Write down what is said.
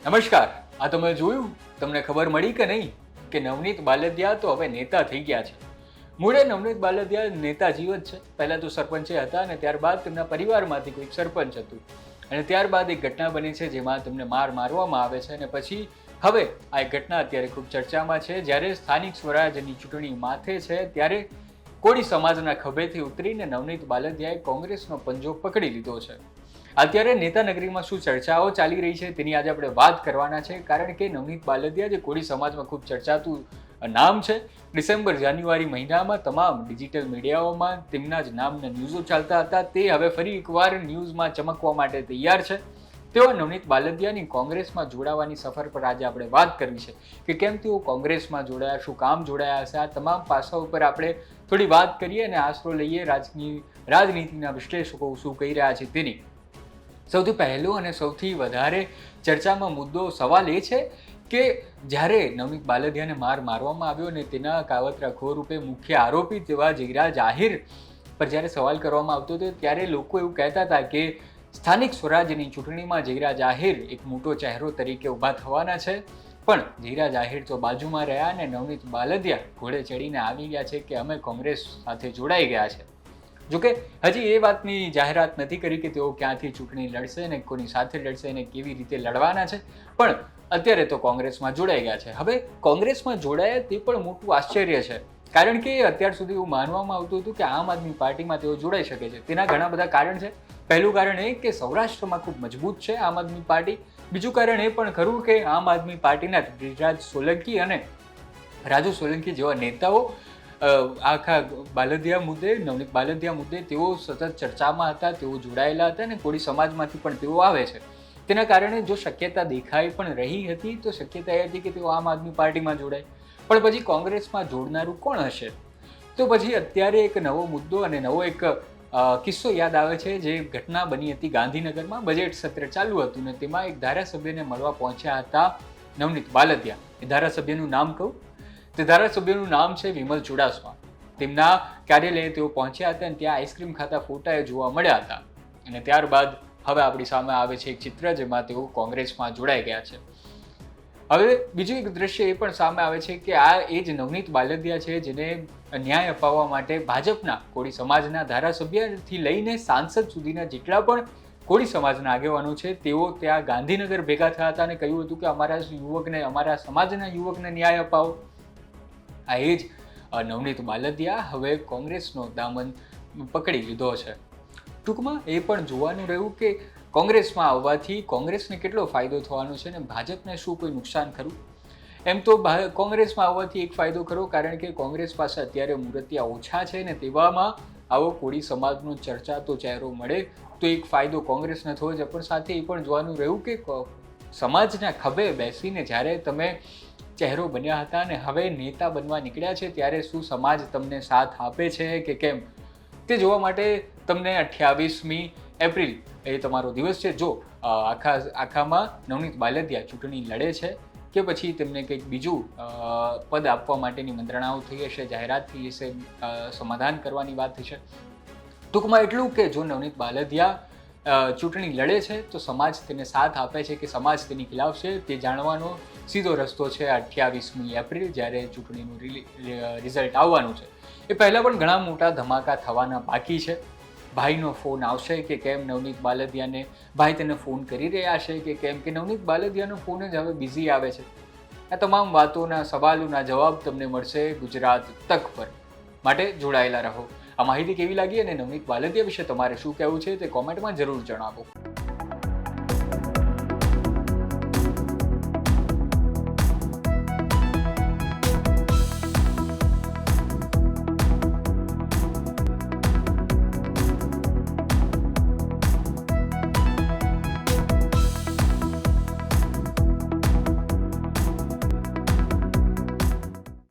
નમસ્કાર. આ તમે જોયું, તમને ખબર મળી કે નહીં કે નવનીત બાલદિયા તો હવે નેતા થઈ ગયા છે. મૂળે નવનીત બાલદિયા નેતા જીવત છે. પહેલા તો સરપંચે હતા અને ત્યારબાદ તેમના પરિવારમાંથી કોઈક સરપંચ હતું અને ત્યારબાદ એક ઘટના બની છે જેમાં તેમને મારવામાં આવે છે અને પછી હવે આ એક ઘટના અત્યારે ખૂબ ચર્ચામાં છે. જ્યારે સ્થાનિક સ્વરાજ્યની ચૂંટણી માથે છે ત્યારે કોળી સમાજના ખભેથી ઉતરીને નવનીત બાલદિયાએ કોંગ્રેસનો પંજો પકડી લીધો છે. અત્યારે નેતાનગરીમાં શું ચર્ચાઓ ચાલી રહી છે તેની આજે આપણે વાત કરવાના છે. કારણ કે નવનીત બાલદિયા જે કોળી સમાજમાં ખૂબ ચર્ચાતું નામ છે, ડિસેમ્બર જાન્યુઆરી મહિનામાં તમામ ડિજિટલ મીડિયાઓમાં તેમના જ નામના ન્યૂઝો ચાલતા હતા. તે હવે ફરી એકવાર ન્યૂઝમાં ચમકવા માટે તૈયાર છે. તેઓ નવનીત બાલદિયાની કોંગ્રેસમાં જોડાવાની સફર પર આજે આપણે વાત કરવી છે કે કેમ તેઓ કોંગ્રેસમાં જોડાયા, શું કામ જોડાયા હશે. આ તમામ પાસાઓ પર આપણે થોડી વાત કરીએ અને આશરો લઈએ રાજનીતિના વિશ્લેષકો શું કહી રહ્યા છે તેની. સૌથી પહેલો અને સૌથી વધારે ચર્ચામાં મુદ્દો સવાલ એ છે કે જ્યારે નવનીત બાલદિયાને મારવામાં આવ્યો અને તેના કાવતરાખોર રૂપે મુખ્ય આરોપી તેવા જયરાજ આહિર પર જ્યારે સવાલ કરવામાં આવતો હતો ત્યારે લોકો એવું કહેતા હતા કે સ્થાનિક સ્વરાજ્યની ચૂંટણીમાં જયરાજ આહિર એક મોટો ચહેરો તરીકે ઊભા થવાના છે. પણ જયરાજ આહિર તો બાજુમાં રહ્યા અને નવનીત બાલદિયા ઘોડે ચડીને આવી ગયા છે કે અમે કોંગ્રેસ સાથે જોડાઈ ગયા છે. જોકે હજી એ વાતની જાહેરાત નથી કરી કે તેઓ ક્યાંથી ચૂંટણી લડશે અને કોની સાથે લડશે અને કેવી રીતે લડવાના છે. પણ અત્યારે તો કોંગ્રેસમાં જોડાઈ ગયા છે. હવે કોંગ્રેસમાં જોડાયા તે પણ મોટું આશ્ચર્ય છે. કારણ કે અત્યાર સુધી એવું માનવામાં આવતું હતું કે આમ આદમી પાર્ટીમાં તેઓ જોડાઈ શકે છે. તેના ઘણા બધા કારણ છે. પહેલું કારણ એ કે સૌરાષ્ટ્રમાં ખૂબ મજબૂત છે આમ આદમી પાર્ટી. બીજું કારણ એ પણ ખરું કે આમ આદમી પાર્ટીના બ્રિજરાજ સોલંકી અને રાજુ સોલંકી જેવા નેતાઓ આખા બાલદિયા મુદ્દે, નવનીત બાલદિયા મુદ્દે તેઓ સતત ચર્ચામાં હતા, તેઓ જોડાયેલા હતા અને કોળી સમાજમાંથી પણ તેઓ આવે છે. તેના કારણે જો શક્યતા દેખાઈ પણ રહી હતી તો શક્યતા એ હતી કે તેઓ આમ આદમી પાર્ટીમાં જોડાય. પણ પછી કોંગ્રેસમાં જોડનારું કોણ હશે? તો પછી અત્યારે એક નવો મુદ્દો અને નવો એક કિસ્સો યાદ આવે છે. જે ઘટના બની હતી ગાંધીનગરમાં. બજેટ સત્ર ચાલુ હતું ને તેમાં એક ધારાસભ્યને મળવા પહોંચ્યા હતા નવનીત બાલદિયા. એ ધારાસભ્યનું નામ કહું, તે ધારાસભ્યનું નામ છે વિમલ ચુડાસમા. તેમના કાર્યાલયે તેઓ પહોંચ્યા હતા અને ત્યાં આઈસ્ક્રીમ ખાતા ફોટા જોવા મળ્યા હતા. અને ત્યારબાદ હવે આપણી સામે આવે છે એક ચિત્ર જેમાં તેઓ કોંગ્રેસમાં જોડાઈ ગયા છે. હવે બીજું એક દ્રશ્ય એ પણ સામે આવે છે કે આ એ જ નવનીત બાલદિયા છે જેને ન્યાય અપાવવા માટે ભાજપના કોળી સમાજના ધારાસભ્યથી લઈને સાંસદ સુધીના જેટલા પણ કોળી સમાજના આગેવાનો છે તેઓ ત્યાં ગાંધીનગર ભેગા થયા હતા અને કહ્યું હતું કે અમારા યુવકને, અમારા સમાજના યુવકને ન્યાય અપાવો. આ એ જ નવનીત બાલદિયા હવે કોંગ્રેસનો દામન પકડી લીધો છે. ટૂંકમાં એ પણ જોવાનું રહ્યું કે કોંગ્રેસમાં આવવાથી કોંગ્રેસને કેટલો ફાયદો થવાનો છે અને ભાજપને શું કોઈ નુકસાન ખરું. એમ તો કોંગ્રેસમાં આવવાથી એક ફાયદો ખરો, કારણ કે કોંગ્રેસ પાસે અત્યારે મૂર્તિયા ઓછા છે ને તેવામાં આવો કોળી સમાજનો ચર્ચાતો ચહેરો મળે તો એક ફાયદો કોંગ્રેસને થયો છે. પણ સાથે એ પણ જોવાનું રહ્યું કે સમાજના ખભે બેસીને જ્યારે તમે ચહેરો બન્યા હતા અને હવે નેતા બનવા નીકળ્યા છે ત્યારે શું સમાજ તમને સાથ આપે છે કે કેમ તે જોવા માટે તમને 28મી એપ્રિલ એ તમારો દિવસ છે. જો આખામાં નવનીત બાલદિયા ચૂંટણી લડે છે કે પછી તેમને કંઈક બીજું પદ આપવા માટેની મંત્રણાઓ થઈ હશે, જાહેરાત થઈ હશે, સમાધાન કરવાની વાત થશે. ટૂંકમાં એટલું કે જો નવનીત બાલદિયા ચૂંટણી લડે છે તો સમાજ તેને સાથ આપે છે કે સમાજ તેની ખિલાફ છે તે જાણવાનો સીધો રસ્તો છે 28મી એપ્રિલ જ્યારે ચૂંટણીનું રિઝલ્ટ આવવાનું છે. એ પહેલાં પણ ઘણા મોટા ધમાકા થવાના બાકી છે. ભાઈનો ફોન આવશે કે કેમ નવનીત બાલદિયાને, ભાઈ તેને ફોન કરી રહ્યા છે કે કેમ, કે નવનીત બાલદિયાનો ફોન જ હવે બિઝી આવે છે. આ તમામ વાતોના સવાલોના જવાબ તમને મળશે ગુજરાત તક પર. માટે જોડાયેલા રહો. આ માહિતી કેવી લાગી અને નવનીત બાલદિયા વિશે તમારે શું કહેવું છે તે કોમેન્ટમાં જરૂર જણાવો.